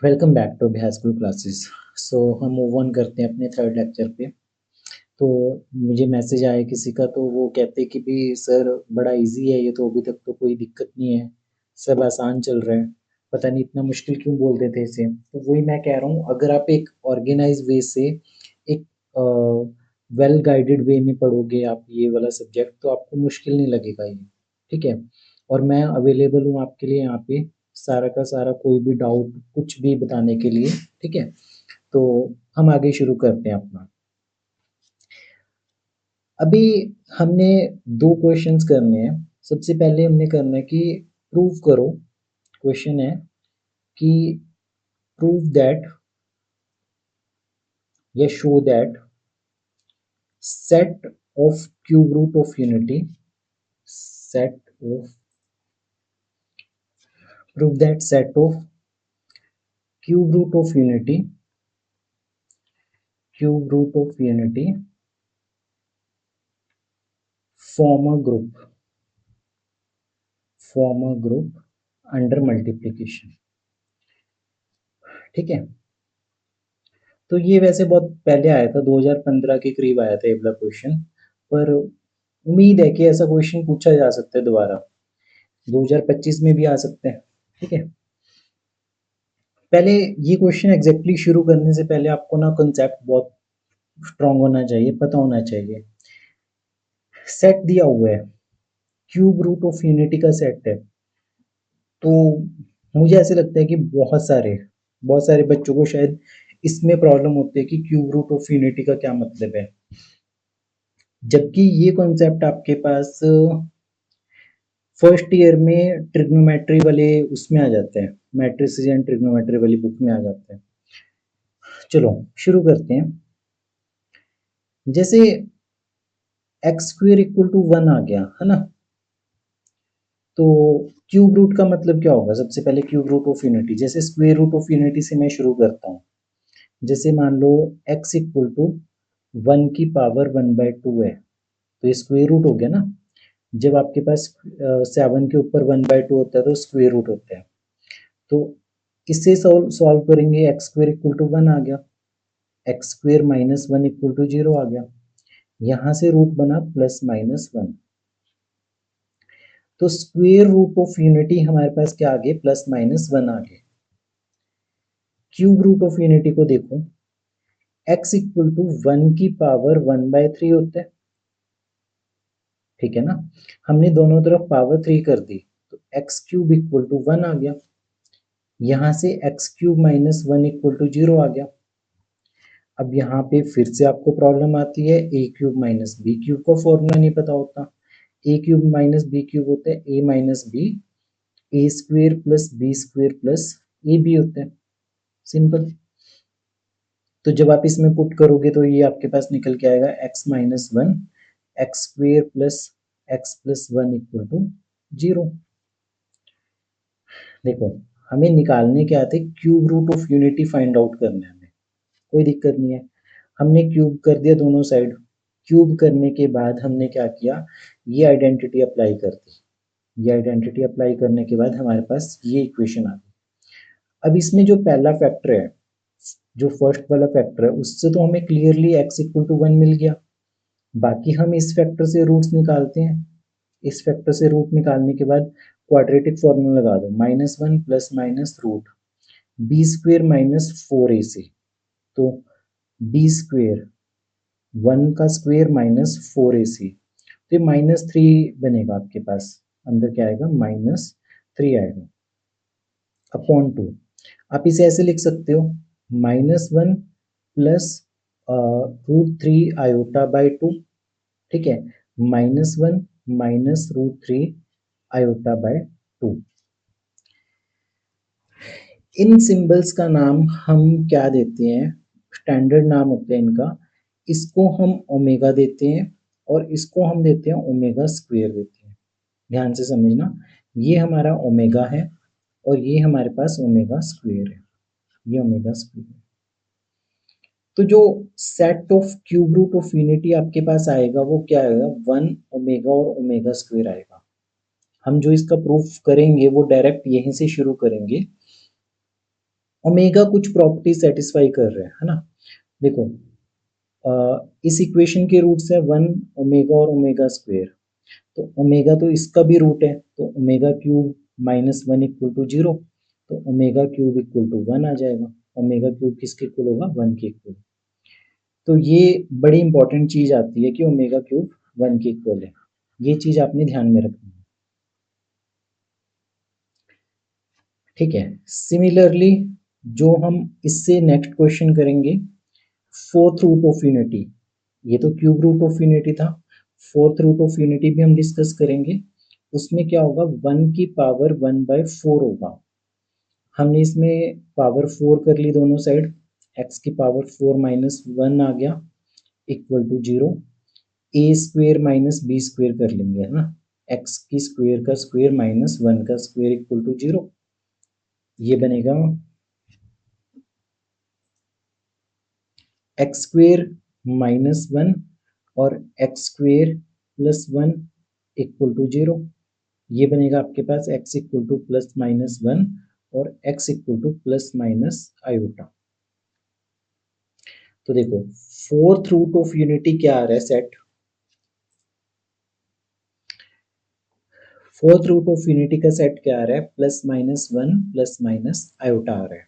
Welcome back to high school classes. So हम move on करते हैं अपने थर्ड लेक्चर पे। तो मुझे मैसेज आया किसी का, तो वो कहते कि भी सर बड़ा इजी है ये, तो अभी तक तो कोई दिक्कत नहीं है, सब आसान चल रहा है, पता नहीं इतना मुश्किल क्यों बोल देते इसे। तो वही मैं कह रहा हूँ, अगर आप एक ऑर्गेनाइज वे से एक वेल गाइडेड वे में पढ़ोगे आप ये वाला सब्जेक्ट, तो आपको मुश्किल नहीं लगेगा ये। ठीक है, और मैं अवेलेबल हूँ आपके लिए यहाँ पे, सारा का सारा कोई भी डाउट कुछ भी बताने के लिए। ठीक है, तो हम आगे शुरू करते हैं अपना। अभी हमने दो क्वेश्चंस करने हैं। सबसे पहले हमने करना है कि प्रूव करो। क्वेश्चन है कि प्रूव दैट या show that set of cube root of unity, set of prove that set of cube root of unity, cube root of unity form a group, form a group under multiplication। ठीक है, तो ये वैसे बहुत पहले आया था, 2015 के करीब आया था ये वाला क्वेश्चन, पर उम्मीद है कि ऐसा क्वेश्चन पूछा जा सकता है दोबारा, 2025 में भी आ सकते हैं। ठीक है, पहले ये क्वेश्चन एग्जैक्टली शुरू करने से पहले आपको ना कंसेप्ट बहुत स्ट्रांग होना चाहिए, पता होना चाहिए। सेट दिया हुआ है, क्यूब रूट ऑफ यूनिटी का सेट है, तो मुझे ऐसे लगता है कि बहुत सारे बच्चों को शायद इसमें प्रॉब्लम होती है कि क्यूब रूट ऑफ यूनिटी का क्या मतलब है, जबकि ये कॉन्सेप्ट आपके पास फर्स्ट ईयर में ट्रिग्नोमेट्री वाले उसमें आ जाते हैं, मैट्रिसेस एंड ट्रिग्नोमेट्री वाली बुक में आ जाते हैं। चलो शुरू करते हैं। जैसे एक्स स्क्वेयर इक्वल टू 1 आ गया है ना, तो क्यूब रूट का मतलब क्या होगा? सबसे पहले क्यूब रूट ऑफ यूनिटी, जैसे स्क्वेयर रूट ऑफ यूनिटी से मैं शुरू करता हूँ। जैसे मान लो x इक्वल टू 1 की पावर 1/2 है, तो ये स्क्वेयर रूट हो गया ना। जब आपके पास 7 के ऊपर 1/2 होता है तो स्क्वेयर रूट होता है। तो इससे सॉल्व करेंगे, एक्स स्क्वेयर इक्वल टू 1 आ गया, x square minus 1 equal to 0 आ गया, यहाँ से रूट बना +-1। तो स्क्वेयर रूट ऑफ यूनिटी हमारे पास क्या आ गए? +-1 आ गए। क्यूब रूट ऑफ यूनिटी को देखो, x इक्वल टू 1 की पावर 1/3 होता है। ठीक है ना, हमने दोनों तरफ पावर 3 कर दी, तो एक्स क्यूब इक्वल टू 1 आ गया, यहाँ से x cube minus 1 equal to 0 आ गया। अब यहाँ पे फिर से आपको प्रॉब्लम आती है, a cube minus b cube का फॉर्मूला नहीं पता होता। A cube minus b cube होता है a minus b, a square plus b square plus a b होता है, सिंपल। तो जब आप इसमें पुट करोगे तो ये आपके पास निकल के आएगा x minus 1 x square plus x plus 1 equal to 0। देखो, हमें निकालने के आते cube root of unity find out करना है हमें, कोई दिक्कत नहीं है। हमने क्यूब कर दिया दोनों साइड, क्यूब करने के बाद हमने क्या किया, ये आइडेंटिटी अप्लाई कर दी। ये आइडेंटिटी अप्लाई करने के बाद हमारे पास ये इक्वेशन आ गई। अब इसमें जो पहला फैक्टर है, जो फर्स्ट वाला फैक्टर है, उससे तो हमें क्लियरली x इक्वल टू 1 मिल गया। बाकी हम इस फैक्टर से रूट्स निकालते हैं। इस फैक्टर से रूट निकालने के बाद क्वाड्रेटिक फॉर्मूला लगा दो, -1 plus minus root b square minus 4ac। तो बी स्क्वेयर 1 का स्क्वेयर माइनस 4ac, तो ये -3 बनेगा आपके पास, अंदर क्या आएगा? -3 आएगा अपॉन 2। आप इसे ऐसे लिख सकते हो, -1 प्लस √3 आयोटा बाई 2। ठीक है, -1 माइनस √3 आयोटा बाय 2। इन सिंबल्स का नाम हम क्या देते हैं? स्टैंडर्ड नाम होते हैं इनका। इसको हम ओमेगा देते हैं और इसको हम देते हैं ओमेगा स्क्वायर देते हैं। ध्यान से समझना, ये हमारा ओमेगा है और ये हमारे पास ओमेगा स्क्वायर है, ये ओमेगा स्क्वायर है। तो जो set of cube root of unity आपके पास आएगा वो क्या आएगा? 1 ओमेगा और ओमेगा स्क्वायर आएगा। हम जो इसका प्रूफ करेंगे वो डायरेक्ट यहीं से शुरू करेंगे। ओमेगा कुछ प्रॉपर्टी सेटिस्फाई कर रहे है ना। देखो इस इक्वेशन के रूट्स है 1 ओमेगा और ओमेगा स्क्वायर, तो ओमेगा तो इसका भी रूट है, तो omega cube minus 1 equal to 0, तो ओमेगा क्यूब इक्वल टू 1 आ जाएगा। ओमेगा क्यूब किसके इक्वल होगा, 1 के इक्वल। तो ये बड़ी इंपॉर्टेंट चीज आती है कि ओमेगा क्यूब 1 के इक्वल है, ये चीज आपने ध्यान में रखनी है। ठीक है, सिमिलरली जो हम इससे नेक्स्ट क्वेश्चन करेंगे, फोर्थ रूट ऑफ यूनिटी, ये तो क्यूब रूट ऑफ यूनिटी था, फोर्थ रूट ऑफ यूनिटी भी हम डिस्कस करेंगे। उसमें क्या होगा, 1 की पावर 1/4 होगा। हमने इसमें पावर 4 कर ली दोनों साइड, x की पावर 4 माइनस 1 आ गया equal to 0, A square minus B square कर लेंगे, है ना। x की स्क्वेयर का स्क्वेयर माइनस 1 का स्क्वेयर इक्वल टू 0, ये बनेगा एक्स स्क्वेयर माइनस 1 और x square plus 1 equal to 0, ये बनेगा आपके पास x equal to plus minus 1 और x equal to plus minus iota. तो देखो फोर्थ रूट ऑफ यूनिटी क्या आ रहा है set, fourth root of unity का सेट क्या आ रहा है, plus minus 1 plus minus iota आ रहा है।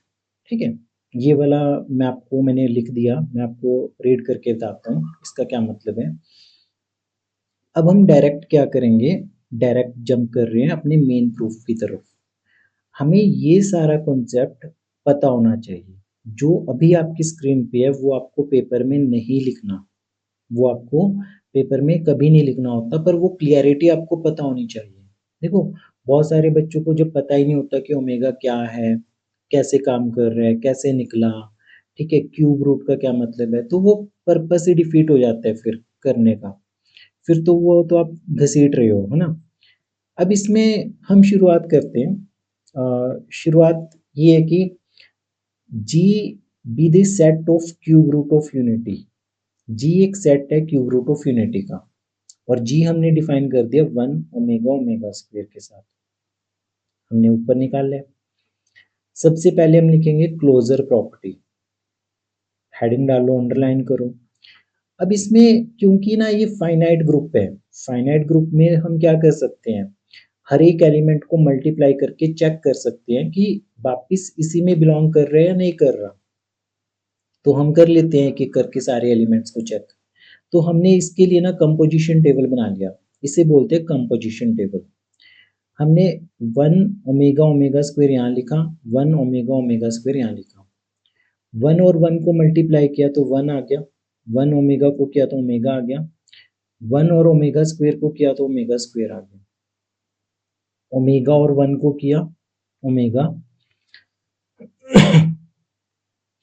ठीक है, ये वाला मैंने लिख दिया, मैं आपको रीड करके बताता हूँ इसका क्या मतलब है। अब हम डायरेक्ट क्या करेंगे, डायरेक्ट जंप कर रहे हैं अपने मेन प्रूफ की तरफ। हमें ये सारा कॉन्सेप्ट पता होना चाहिए, जो अभी आपकी स्क्रीन पे है वो आपको पेपर में नहीं लिखना, वो आपको पेपर में कभी नहीं लिखना होता, पर वो क्लियरिटी आपको पता होनी चाहिए। देखो बहुत सारे बच्चों को जब पता ही नहीं होता कि ओमेगा क्या है, कैसे काम कर रहा है, कैसे निकला, ठीक है, क्यूब रूट का क्या मतलब है, तो वो पर्पस ही डिफीट हो जाता है फिर करने का, फिर तो वो तो आप घसीट रहे हो, है ना। अब इसमें हम शुरुआत करते हैं। शुरुआत ये है कि G be the set of cube root of unity, G एक सेट है क्यूब रूट ऑफ यूनिटी का, और जी हमने डिफाइन कर दिया 1 ओमेगा ओमेगा स्क्वायर के साथ, हमने ऊपर निकाल लिया। सबसे पहले हम लिखेंगे क्लोजर प्रॉपर्टी, हेडिंग डालो, अंडरलाइन करो। अब इसमें क्योंकि ना ये फाइनाइट ग्रुप है, फाइनाइट ग्रुप में हम क्या कर सकते हैं, हर एक एलिमेंट को मल्टीप्लाई करके चेक कर सकते हैं कि वापिस इसी में बिलोंग कर रहे हैं या नहीं कर रहा। तो हम कर लेते हैं कि करके सारे एलिमेंट्स को चेक। तो हमने इसके लिए ना कंपोजिशन टेबल बना लिया, इसे बोलते हैं कंपोजिशन टेबल। हमने 1 ओमेगा ओमेगा स्क्वायर यहाँ लिखा, 1 ओमेगा ओमेगा स्क्वायर यहाँ लिखा, 1 और 1 को मल्टीप्लाई किया तो 1 आ गया, 1 ओमेगा को किया तो ओमेगा आ गया, 1 और ओमेगा स्क्वायर को किया तो ओमेगा स्क्वायर आ गया, ओमेगा और 1 को किया ओमेगा,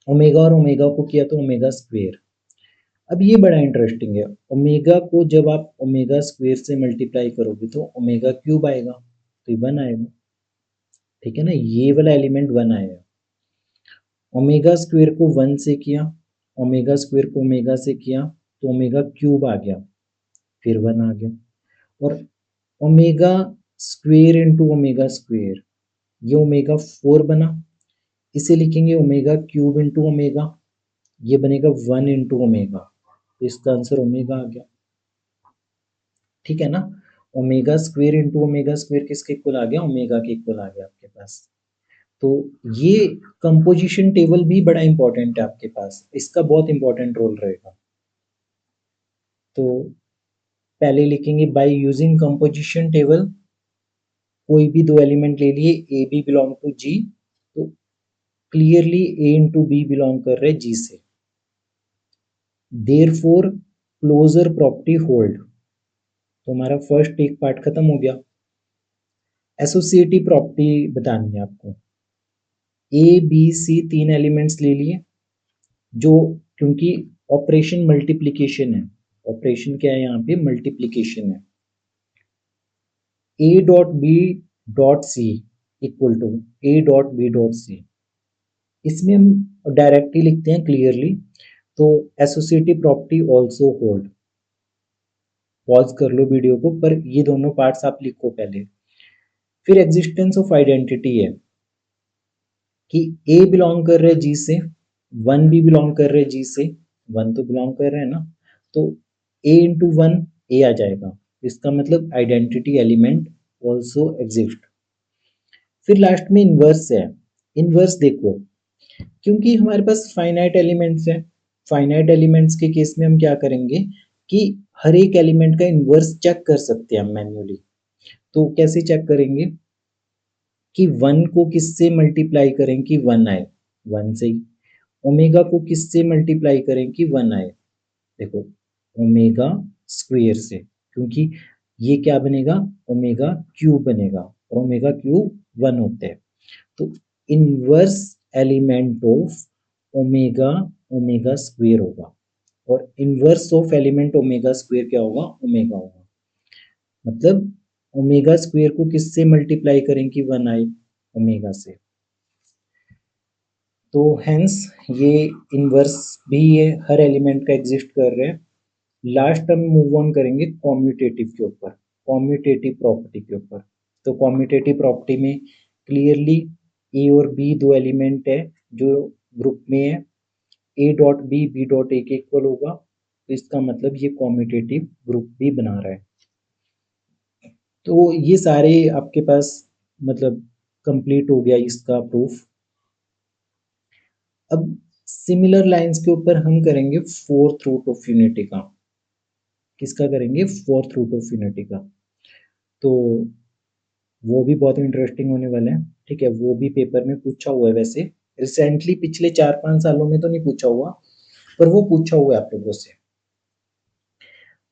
ओमेगा और ओमेगा को किया तो ओमेगा स्क्वायर। अब ये बड़ा इंटरेस्टिंग है, ओमेगा को जब आप ओमेगा स्क्वायर से मल्टीप्लाई करोगे तो ओमेगा क्यूब आएगा, तो 1 आएगा। ठीक है ना, ये वाला एलिमेंट 1 आएगा। ओमेगा स्क्वायर को 1 से किया, ओमेगा स्क्वायर को ओमेगा से किया तो ओमेगा क्यूब आ गया, फिर 1 आ गया। और omega square into omega square, ये ओमेगा 4 बना, इसे लिखेंगे ओमेगा क्यूब इंटू ओमेगा, ये बनेगा 1 इंटू ओमेगा, तो इसका आंसर ओमेगा आ गया। ठीक है ना, omega square into omega square किसके इक्वल आ गया, ओमेगा के इक्वल आ गया आपके पास। तो ये कंपोजिशन टेबल भी बड़ा इंपॉर्टेंट है आपके पास, इसका बहुत इंपॉर्टेंट रोल रहेगा। तो पहले लिखेंगे बाय यूजिंग कंपोजिशन टेबल, कोई भी दो एलिमेंट ले लिए, ए बी बिलोंग टू जी, तो क्लियरली ए इंटू बी बिलोंग कर रहे जी से, देयरफॉर क्लोजर प्रॉपर्टी होल्ड। तो हमारा फर्स्ट एक पार्ट खत्म हो गया। एसोसिएटिव प्रॉपर्टी बतानी है आपको, ए बी सी तीन एलिमेंट्स ले लिए, जो क्योंकि ऑपरेशन मल्टीप्लिकेशन है, ऑपरेशन क्या है यहाँ पे, मल्टीप्लिकेशन है। A dot B dot C equal to A dot B dot C, इसमें हम डायरेक्टली लिखते हैं क्लियरली, तो associative property also hold. Pause कर लो वीडियो को, पर ये दोनों पार्ट्स आप लिखो पहले। फिर एग्जिस्टेंस ऑफ आइडेंटिटी है, कि ए बिलोंग कर रहे जी से, वन भी बिलोंग कर रहे जी से, वन तो बिलोंग कर रहे हैं ना, तो ए इंटू वन ए आ जाएगा, इसका मतलब आइडेंटिटी एलिमेंट ऑल्सो एग्जिस्ट। फिर लास्ट में इनवर्स है। इनवर्स देखो, क्योंकि हमारे पास फाइनाइट एलिमेंट्स है, फाइनाइट एलिमेंट्स के केस में हम क्या करेंगे कि हर एक एलिमेंट का इनवर्स चेक कर सकते हैं हम मैन्युअली। तो कैसे चेक करेंगे कि वन को किससे मल्टीप्लाई करें कि वन आए, वन से ही। ओमेगा को किससे मल्टीप्लाई करें कि वन आए, देखो ओमेगा स्क्वेयर से, क्योंकि ये क्या बनेगा, ओमेगा क्यूब बनेगा, और ओमेगा क्यूब वन होते हैं। तो inverse element of omega omega square होगा, और inverse of element omega square क्या होगा, ओमेगा होगा। मतलब ओमेगा स्क्वेयर को किससे मल्टीप्लाई करें कि वन आए, ओमेगा से। तो हेंस ये इनवर्स भी ये हर एलिमेंट का एग्जिस्ट कर रहे हैं। लास्ट हम मूव ऑन करेंगे कॉम्यूटेटिव के ऊपर, कॉम्यूटेटिव प्रॉपर्टी के ऊपर। तो कॉम्यूटेटिव प्रॉपर्टी में क्लियरली ए और बी दो एलिमेंट है जो ग्रुप में है, A dot B dot A के इक्वल होगा, तो इसका मतलब ये कॉम्यूटेटिव ग्रुप भी बना रहा है। तो ये सारे आपके पास मतलब कंप्लीट हो गया इसका प्रूफ। अब सिमिलर लाइंस के ऊपर हम करेंगे फोर्थ रूट ऑफ यूनिटी का। किसका करेंगे, फोर्थ रूट ऑफ यूनिटी का। तो वो भी बहुत इंटरेस्टिंग होने वाला है, ठीक है। वो भी पेपर में पूछा हुआ है, वैसे रिसेंटली पिछले 4-5 सालों में तो नहीं पूछा हुआ, पर वो पूछा हुआ है आप लोगों से।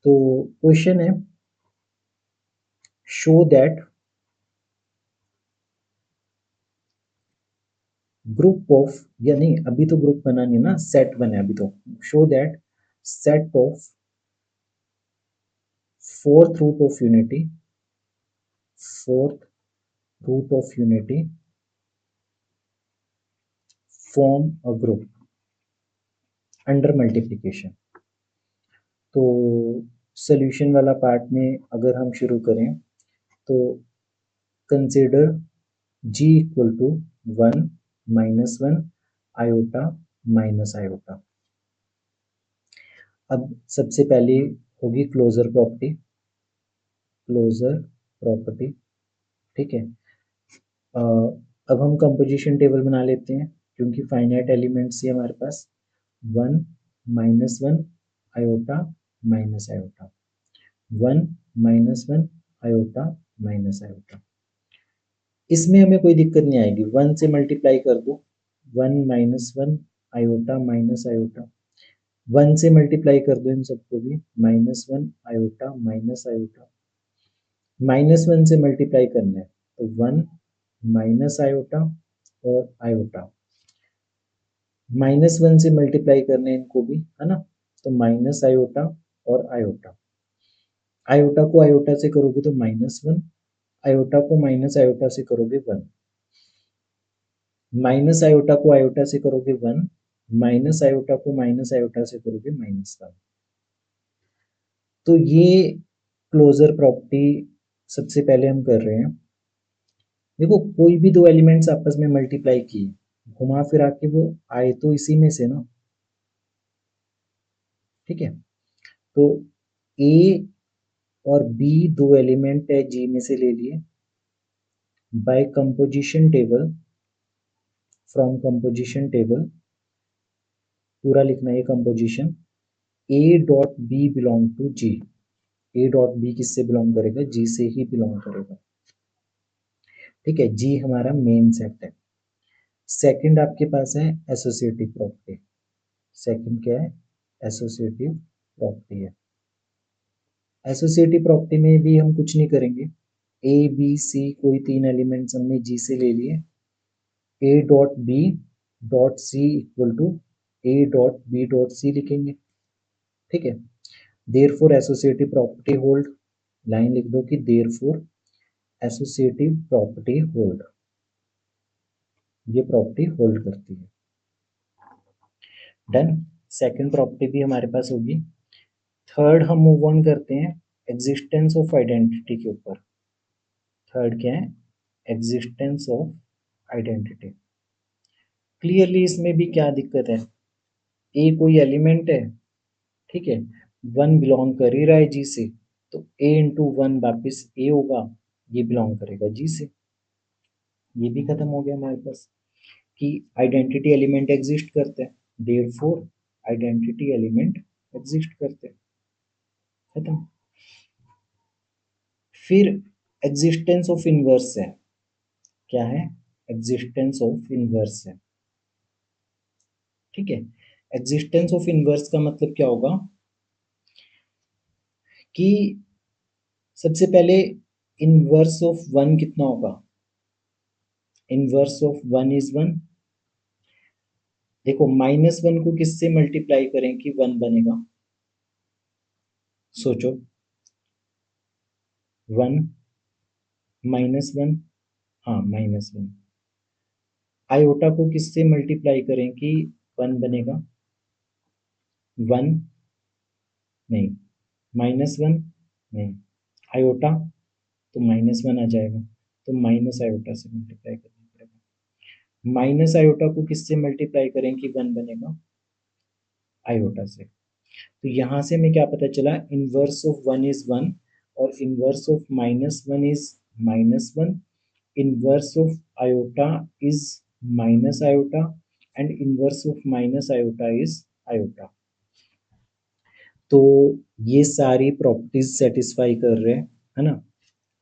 तो क्वेश्चन है, शो दैट ग्रुप ऑफ, या नहीं अभी तो ग्रुप बना नहीं ना, सेट बना है अभी तो। Show that set of fourth root of unity, fourth root of unity form a group under multiplication. तो सॉल्यूशन वाला पार्ट में अगर हम शुरू करें तो consider g equal to 1 - 1 iota minus iota. अब सबसे पहले होगी क्लोजर प्रॉपर्टी, क्लोजर प्रॉपर्टी, ठीक है। अब हम कंपोजिशन टेबल बना लेते हैं, क्योंकि फाइनाइट एलिमेंट्स ही हमारे पास। 1 - 1 iota minus iota, 1 - 1 iota minus iota. इसमें हमें कोई दिक्कत नहीं आएगी, 1 से मल्टीप्लाई कर दो, 1 - 1 आयोटा माइनस आयोटा, 1 से मल्टीप्लाई कर दो इन सबको भी, -1 आयोटा माइनस आयोटा, -1 से मल्टीप्लाई करना है तो 1 माइनस आयोटा और आयोटा, -1 से मल्टीप्लाई करने इनको भी, है ना, तो माइनस आयोटा और आयोटा। आयोटा को आयोटा से करोगे तो -1, आयोटा को माइनस आयोटा से करोगे 1, माइनस आयोटा को आयोटा से करोगे 1, माइनस आयोटा को माइनस आयोटा से करोगे -1। तो ये क्लोजर प्रॉपर्टी सबसे पहले हम कर रहे हैं। देखो कोई भी दो एलिमेंट्स आपस में मल्टीप्लाई किए, घुमा फिरा के वो आए तो इसी में से ना, ठीक है। तो ए और बी दो एलिमेंट है जी में से ले लिए, by composition table, from composition table पूरा लिखना है composition, A dot B belong to G, A dot B किससे बिलोंग करेगा, जी से ही बिलोंग करेगा, ठीक है। जी हमारा मेन सेट है। सेकंड आपके पास है एसोसिएटिव प्रॉपर्टी, सेकंड क्या है, एसोसिएटिव प्रॉपर्टी है। एसोसिएटिव प्रॉपर्टी में भी हम कुछ नहीं करेंगे, ए बी सी कोई तीन एलिमेंट्स हमने जी से ले लिए, A dot B dot C equal to A dot B dot C लिखेंगे, ठीक है। Therefore associative property hold, line लिख दो कि देयरफॉर एसोसिएटिव प्रॉपर्टी होल्ड, ये प्रॉपर्टी होल्ड करती है। डन, सेकंड प्रॉपर्टी भी हमारे पास होगी। थर्ड हम मूव ऑन करते हैं एग्जिस्टेंस ऑफ आइडेंटिटी के ऊपर। थर्ड क्या है, एग्जिस्टेंस ऑफ आइडेंटिटी। क्लियरली इसमें भी क्या दिक्कत है, ए कोई एलिमेंट है, ठीक है, वन बिलोंग कर ही रहा है जी से, तो ए इंटू वन वापिस ए होगा, ये बिलोंग करेगा जी से। ये भी खत्म हो गया हमारे पास कि आइडेंटिटी एलिमेंट एग्जिस्ट करते हैं, देयरफॉर आइडेंटिटी एलिमेंट एग्जिस्ट करते हैं, खत्म। फिर एग्जिस्टेंस ऑफ इनवर्स है, क्या है, एग्जिस्टेंस ऑफ इनवर्स है, ठीक है। एग्जिस्टेंस ऑफ इनवर्स का मतलब क्या होगा कि सबसे पहले इनवर्स ऑफ वन कितना होगा, inverse of one is one. देखो माइनस वन को किससे मल्टीप्लाई करें कि वन बनेगा, सोचो, वन माइनस वन, हाँ माइनस वन। आयोटा को किससे मल्टीप्लाई करें कि वन बनेगा, वन नहीं, माइनस वन नहीं, आयोटा तो माइनस वन आ जाएगा, तो माइनस आयोटा से मल्टीप्लाई करना पड़ेगा। माइनस आयोटा को किससे मल्टीप्लाई करें कि वन बनेगा, आयोटा से। तो यहाँ से हमें क्या पता चला, inverse of one is one और inverse of minus one is minus one, inverse of iota is minus iota and inverse of minus iota is iota. तो ये सारी प्रॉपर्टीज सेटिस्फाई कर रहे हैं, है ना।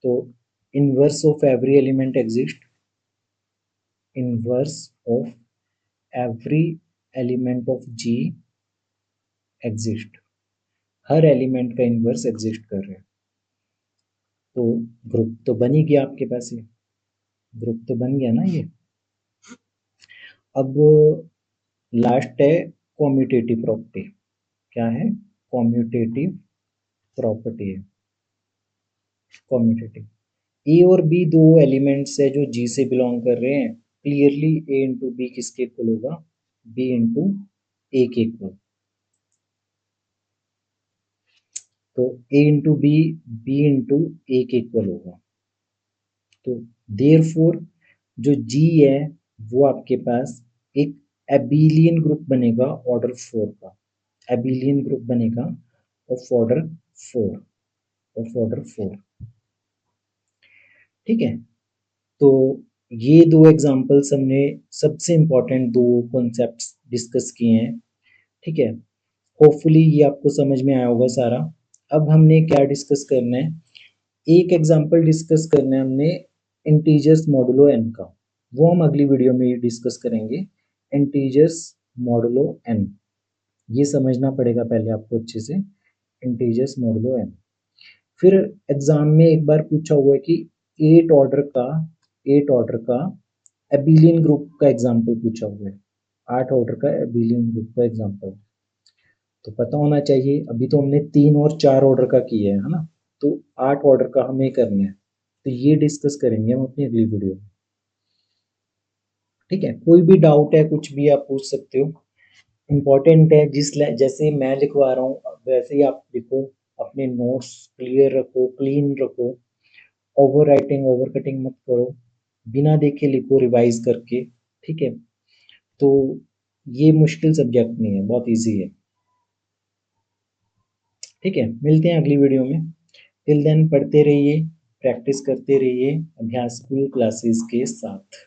तो inverse of every element exist, inverse of every element of G exist, हर एलिमेंट का इनवर्स एग्जिस्ट कर रहे हैं। तो ग्रुप तो बन ही गया आपके पास, ये ग्रुप तो बन गया ना ये। अब लास्ट है कॉम्यूटेटिव प्रॉपर्टी, क्या है, कॉम्यूटेटिव प्रॉपर्टी है, कॉम्यूटेटिव। ए और बी दो एलिमेंट्स है जो जी से बिलोंग कर रहे हैं, क्लियरली ए इंटू बी किसके इक्वल होगा, बी इंटू ए के इक्वल। तो ए इंटू बी, बी इंटू ए के इक्वल होगा। तो देयरफॉर जो जी है वो आपके पास एक एबिलियन ग्रुप बनेगा ऑर्डर 4 का, एबिलियन ग्रुप बनेगा ऑफ ऑर्डर 4, ऑफ ऑर्डर 4, ठीक है। तो ये दो एग्जांपल्स हमने सबसे इंपॉर्टेंट दो कॉन्सेप्ट्स डिस्कस किए हैं, ठीक है। होपफुली ये आपको समझ में आया होगा सारा। अब हमने क्या डिस्कस करना है, एक एग्जांपल डिस्कस करना है हमने इंटीजर्स मॉडुलो एन का, वो हम अगली वीडियो में डिस्कस करेंगे। इंटीजर्स मॉडुलो एन, ये समझना पड़ेगा पहले आपको अच्छे से, इंटीजर्स मॉडुलो एन। फिर एग्जाम में एक बार पूछा हुआ है कि एट ऑर्डर का एबिलियन ग्रुप का एग्जांपल पूछा हुआ है, 8 ऑर्डर का एबिलियन ग्रुप का एग्जांपल, तो पता होना चाहिए। अभी तो हमने 3 और 4 ऑर्डर का किया है ना, तो 8 ऑर्डर का हमें करना है, तो ये डिस्कस करेंगे हम अपनी अगली वीडियो में, ठीक है। कोई भी डाउट है कुछ भी आप पूछ सकते हो, इम्पोर्टेंट है जैसे मैं लिखवा रहा हूँ वैसे ही आप लिखो, अपने नोट्स क्लियर रखो, क्लीन रखो, ओवर राइटिंग ओवर कटिंग मत करो, बिना देखे लिखो रिवाइज करके, ठीक है। तो ये मुश्किल सब्जेक्ट नहीं है, बहुत इजी है, ठीक है। मिलते हैं अगली वीडियो में, टिल देन पढ़ते रहिए, प्रैक्टिस करते रहिए अभ्यास स्कूल क्लासेस के साथ।